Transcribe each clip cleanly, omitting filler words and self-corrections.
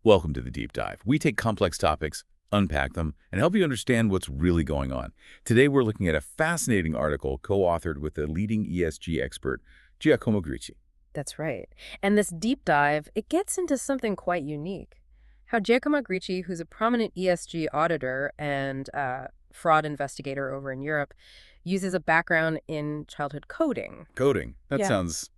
Welcome to the Deep Dive. We take complex topics, unpack them, and help you understand what's really going on. Today, we're looking at a fascinating article co-authored with a leading ESG expert, Giacomo Greci. That's right. And this deep dive, it gets into something quite unique. How Giacomo Greci, who's a prominent ESG auditor and fraud investigator over in Europe, uses a background in childhood coding. Coding. That Yeah. sounds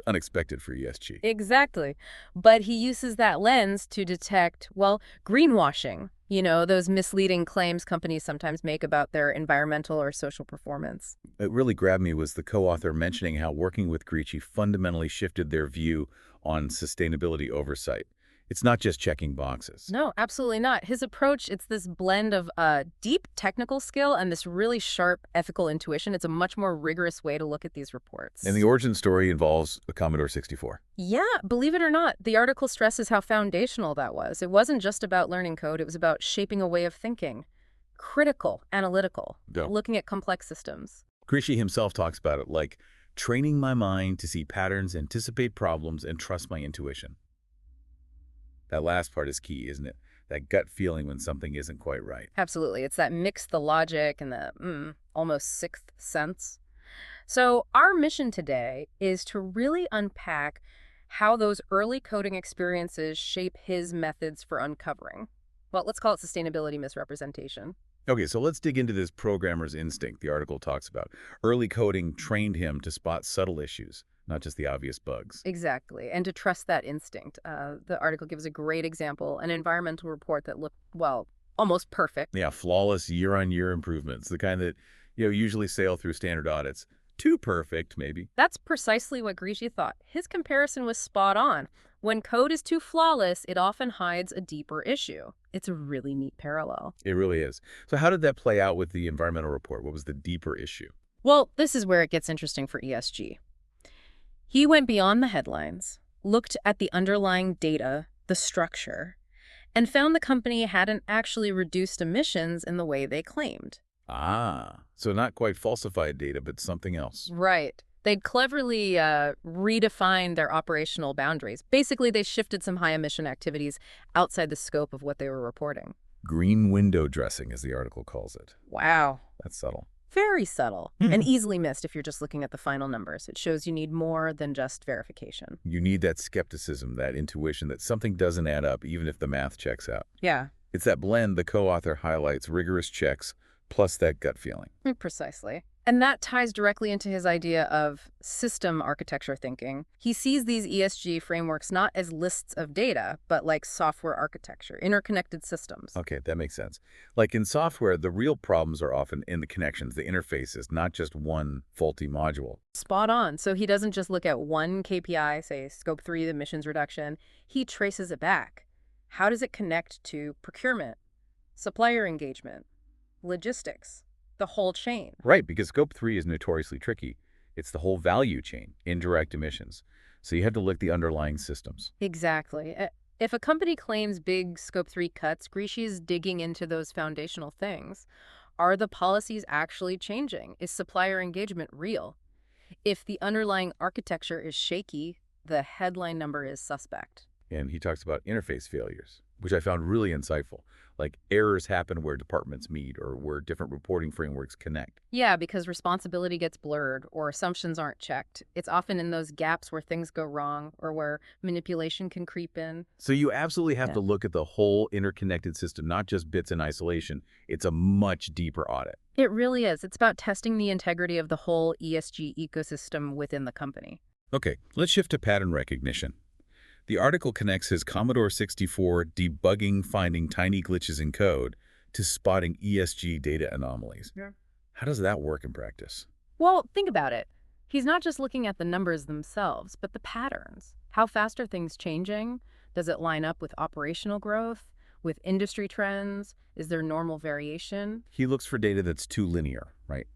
unexpected for ESG. Exactly. But he uses that lens to detect, well, greenwashing. You know, those misleading claims companies sometimes make about their environmental or social performance. It really grabbed me was the co-author mentioning how working with Greci fundamentally shifted their view on sustainability oversight. It's not just checking boxes. No, absolutely not. His approach, it's this blend of deep technical skill and this really sharp ethical intuition. It's a much more rigorous way to look at these reports. And the origin story involves a Commodore 64. Yeah, believe it or not, the article stresses how foundational that was. It wasn't just about learning code, it was about shaping a way of thinking. Critical, analytical, Yeah. looking at complex systems. Greci himself talks about it like training my mind to see patterns, anticipate problems, and trust my intuition. That last part is key, isn't it? That gut feeling when something isn't quite right. Absolutely. It's that mix the logic and the almost sixth sense. So our mission today is to really unpack how those early coding experiences shape his methods for uncovering. Well, let's call it sustainability misrepresentation. Okay, so let's dig into this programmer's instinct the article talks about. Early coding trained him to spot subtle issues, not just the obvious bugs. Exactly. And to trust that instinct. The article gives a great example, an environmental report that looked, well, almost perfect. Yeah, flawless year-on-year improvements, the kind that usually sail through standard audits. Too perfect, maybe. That's precisely what Greci thought. His comparison was spot on. When code is too flawless, it often hides a deeper issue. It's a really neat parallel. It really is. So how did that play out with the environmental report? What was the deeper issue? Well, this is where it gets interesting for ESG. He went beyond the headlines, looked at the underlying data, the structure, and found the company hadn't actually reduced emissions in the way they claimed. Ah, so not quite falsified data, but something else. Right. They'd cleverly redefined their operational boundaries. Basically, they shifted some high-emission activities outside the scope of what they were reporting. Green window dressing, as the article calls it. Wow. That's subtle. Very subtle and easily missed if you're just looking at the final numbers. It shows you need more than just verification. You need that skepticism, that intuition that something doesn't add up, even if the math checks out. Yeah. It's that blend the co-author highlights, rigorous checks, plus that gut feeling. Precisely. And that ties directly into his idea of system architecture thinking. He sees these ESG frameworks not as lists of data, but like software architecture, interconnected systems. Okay, that makes sense. Like in software, the real problems are often in the connections, the interfaces, not just one faulty module. Spot on. So he doesn't just look at one KPI, say scope 3 emissions reduction. He traces it back. How does it connect to procurement, supplier engagement, logistics, the whole chain? Right, because scope 3 is notoriously tricky. It's the whole value chain, indirect emissions. So you have to look at the underlying systems. Exactly. If a company claims big scope 3 cuts, Greci is digging into those foundational things. Are the policies actually changing? Is supplier engagement real? If the underlying architecture is shaky, the headline number is suspect. And he talks about interface failures, which I found really insightful. Like errors happen where departments meet or where different reporting frameworks connect. Yeah, because responsibility gets blurred or assumptions aren't checked. It's often in those gaps where things go wrong or where manipulation can creep in. So you absolutely have Yeah. to look at the whole interconnected system, not just bits in isolation. It's a much deeper audit. It really is. It's about testing the integrity of the whole ESG ecosystem within the company. Okay, let's shift to pattern recognition. The article connects his Commodore 64 debugging finding tiny glitches in code to spotting ESG data anomalies. Yeah. How does that work in practice? Well, think about it. He's not just looking at the numbers themselves, but the patterns. How fast are things changing? Does it line up with operational growth, with industry trends? Is there normal variation? He looks for data that's too linear, right?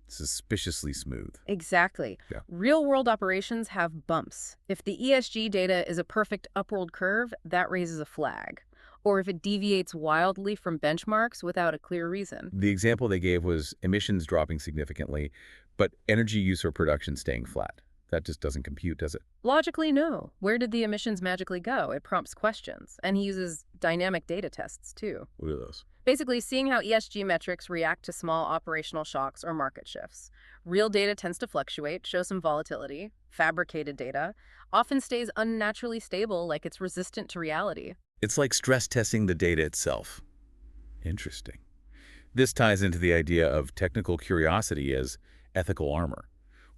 Suspiciously smooth. Exactly. Yeah. Real-world operations have bumps. If the ESG data is a perfect upward curve, that raises a flag. Or if it deviates wildly from benchmarks without a clear reason. The example they gave was emissions dropping significantly, but energy use or production staying flat. That just doesn't compute, does it? Logically, no. Where did the emissions magically go? It prompts questions, and he uses dynamic data tests, too. What are those? Basically, seeing how ESG metrics react to small operational shocks or market shifts. Real data tends to fluctuate, show some volatility. Fabricated data often stays unnaturally stable, like it's resistant to reality. It's like stress testing the data itself. Interesting. This ties into the idea of technical curiosity as ethical armor,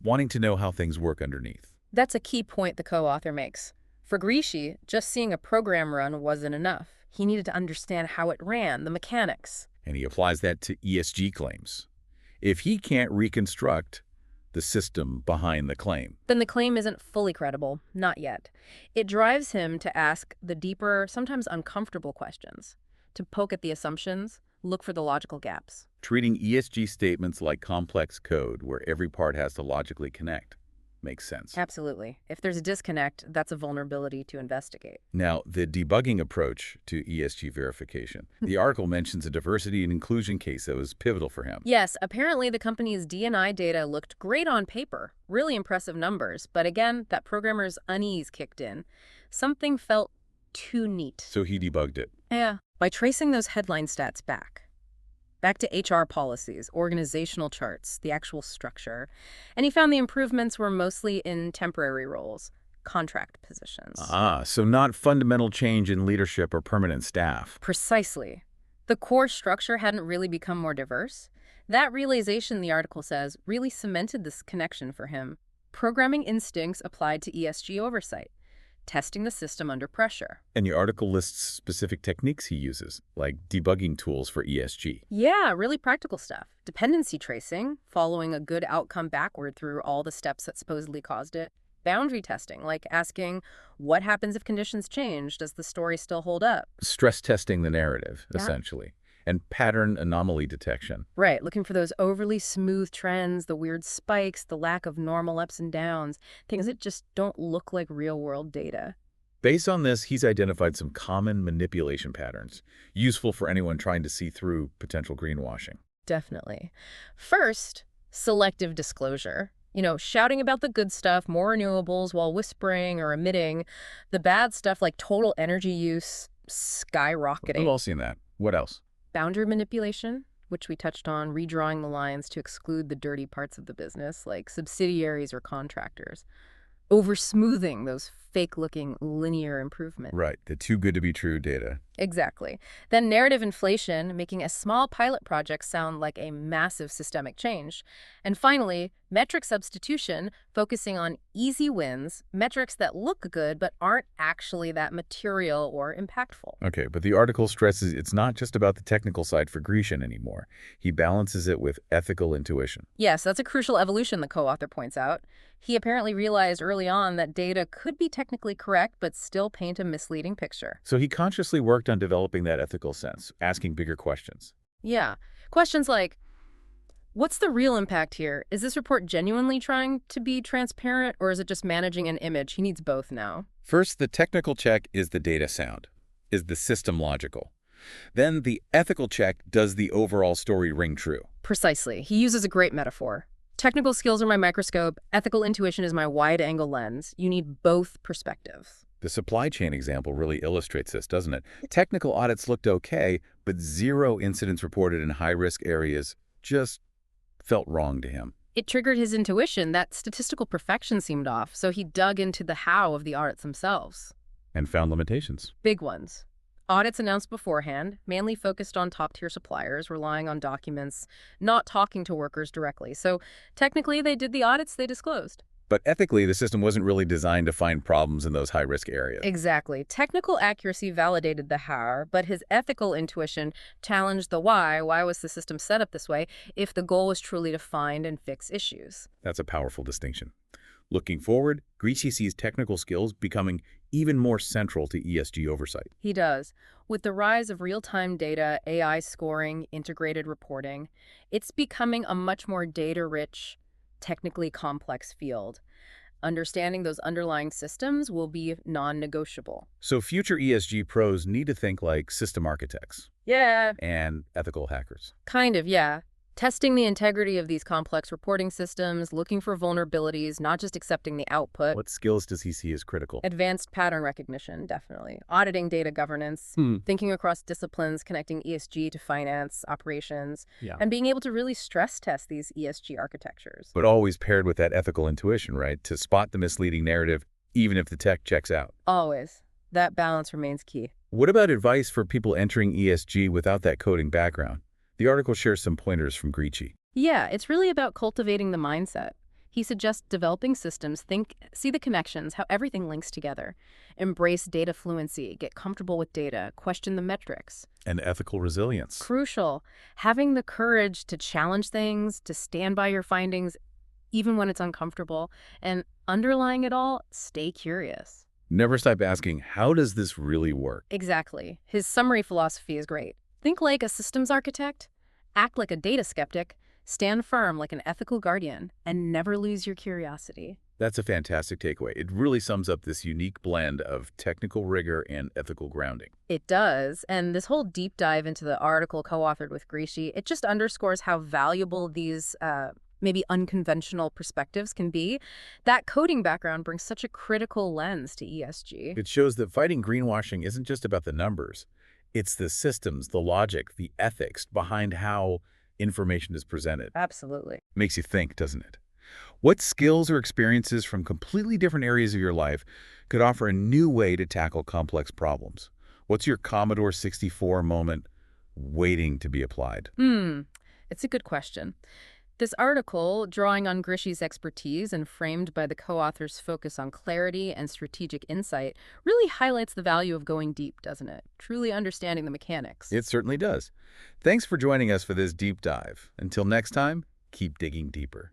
wanting to know how things work underneath. That's a key point the co-author makes. For Greci, just seeing a program run wasn't enough. He needed to understand how it ran, the mechanics. And he applies that to ESG claims. If he can't reconstruct the system behind the claim, Then the claim isn't fully credible, not yet. It drives him to ask the deeper, sometimes uncomfortable questions, to poke at the assumptions, look for the logical gaps. treating ESG statements like complex code where every part has to logically connect makes sense. Absolutely. If there's a disconnect, that's a vulnerability to investigate. Now, the debugging approach to ESG verification. The article mentions a diversity and inclusion case that was pivotal for him. Yes, apparently the company's D&I data looked great on paper, really impressive numbers, but again, that programmer's unease kicked in. Something felt too neat. So he debugged it. Yeah. By tracing those headline stats back to HR policies, organizational charts, the actual structure, and he found the improvements were mostly in temporary roles, contract positions. So not fundamental change in leadership or permanent staff. Precisely. The core structure hadn't really become more diverse. That realization, the article says, really cemented this connection for him. Programming instincts applied to ESG oversight, testing the system under pressure. And the article lists specific techniques he uses, like debugging tools for ESG. Yeah, really practical stuff. Dependency tracing, following a good outcome backward through all the steps that supposedly caused it. Boundary testing, like asking, what happens if conditions change? Does the story still hold up? Stress testing the narrative, Yeah. essentially. And pattern anomaly detection. Right, looking for those overly smooth trends, the weird spikes, the lack of normal ups and downs, things that just don't look like real-world data. Based on this, he's identified some common manipulation patterns, useful for anyone trying to see through potential greenwashing. Definitely. First, selective disclosure. Shouting about the good stuff, more renewables, while whispering or omitting the bad stuff like total energy use skyrocketing. We've all seen that. What else? Boundary manipulation, which we touched on, redrawing the lines to exclude the dirty parts of the business, like subsidiaries or contractors. Over-smoothing those fake-looking linear improvements. Right, the too good to be true data. Exactly. Then narrative inflation, making a small pilot project sound like a massive systemic change. And finally, metric substitution, focusing on easy wins, metrics that look good but aren't actually that material or impactful. Okay, but the article stresses it's not just about the technical side for Grecian anymore. He balances it with ethical intuition. Yes, that's a crucial evolution, the co-author points out. He apparently realized early on that data could be technically correct but still paint a misleading picture. So he consciously worked on developing that ethical sense, asking bigger questions. Yeah. Questions like, what's the real impact here? Is this report genuinely trying to be transparent, or is it just managing an image? He needs both now. First, the technical check is the data sound. Is the system logical? Then the ethical check, does the overall story ring true? Precisely. He uses a great metaphor. Technical skills are my microscope. Ethical intuition is my wide-angle lens. You need both perspectives. The supply chain example really illustrates this, doesn't it? Technical audits looked okay, but 0 incidents reported in high-risk areas just felt wrong to him. It triggered his intuition that statistical perfection seemed off, so he dug into the how of the audits themselves. And found limitations. Big ones. Audits announced beforehand, mainly focused on top-tier suppliers, relying on documents, not talking to workers directly. So technically, they did the audits they disclosed. But ethically, the system wasn't really designed to find problems in those high-risk areas. Exactly. Technical accuracy validated the how, but his ethical intuition challenged the why. Why was the system set up this way if the goal was truly to find and fix issues? That's a powerful distinction. Looking forward, Greci sees technical skills becoming even more central to ESG oversight. He does. With the rise of real-time data, AI scoring, integrated reporting, it's becoming a much more data-rich, technically complex field. Understanding those underlying systems will be non-negotiable. So future ESG pros need to think like system architects Yeah. and ethical hackers. Kind of, yeah. Testing the integrity of these complex reporting systems, looking for vulnerabilities, not just accepting the output. What skills does he see as critical? Advanced pattern recognition, definitely. Auditing data governance, thinking across disciplines, connecting ESG to finance, operations, Yeah. and being able to really stress test these ESG architectures. But always paired with that ethical intuition, right? To spot the misleading narrative, even if the tech checks out. Always. That balance remains key. What about advice for people entering ESG without that coding background? The article shares some pointers from Greci. Yeah, it's really about cultivating the mindset. He suggests developing systems, see the connections, how everything links together. Embrace data fluency, get comfortable with data, question the metrics. And ethical resilience. Crucial, having the courage to challenge things, to stand by your findings, even when it's uncomfortable, and underlying it all, stay curious. Never stop asking, how does this really work? Exactly. His summary philosophy is great. Think like a systems architect, act like a data skeptic, stand firm like an ethical guardian, and never lose your curiosity. That's a fantastic takeaway. It really sums up this unique blend of technical rigor and ethical grounding. It does, and this whole deep dive into the article co-authored with Greci, it just underscores how valuable these maybe unconventional perspectives can be. That coding background brings such a critical lens to ESG. It shows that fighting greenwashing isn't just about the numbers. It's the systems, the logic, the ethics behind how information is presented. Absolutely. Makes you think, doesn't it? What skills or experiences from completely different areas of your life could offer a new way to tackle complex problems? What's your Commodore 64 moment waiting to be applied? It's a good question. This article, drawing on Greci's expertise and framed by the co-author's focus on clarity and strategic insight, really highlights the value of going deep, doesn't it? Truly understanding the mechanics. It certainly does. Thanks for joining us for this deep dive. Until next time, keep digging deeper.